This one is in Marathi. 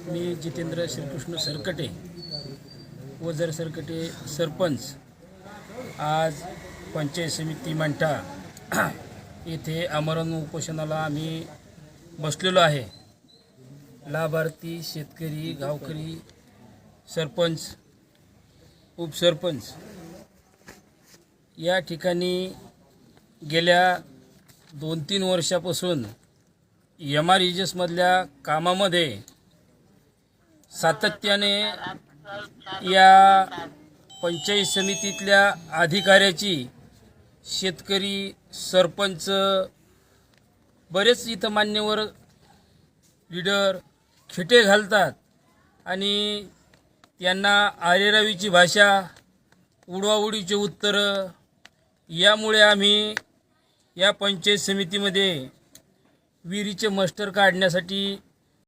मी जितेंद्र श्रीकृष्ण सरकटे वजर सरकटे सरपंच आज पंचायत समिती मंठा येथे आमरण उपोषणाला आम्ही बसलेलो आहे। लाभार्थी शेतकरी गावकरी सरपंच उपसरपंच या ठिकाणी गेल्या 2-3 वर्षापासून MREGS मधल्या कामामध्ये सातत्याने या पंचायत समितीतल्या अधिकाऱ्याची शेतकरी सरपंच बरेच इथं मान्यवर लीडर खिटे घालतात आणि त्यांना आरेरावीची भाषा उडवाउडीचे उत्तरं यामुळे आम्ही या पंचायत समितीमध्ये विहिरीचे मास्टर काढण्यासाठी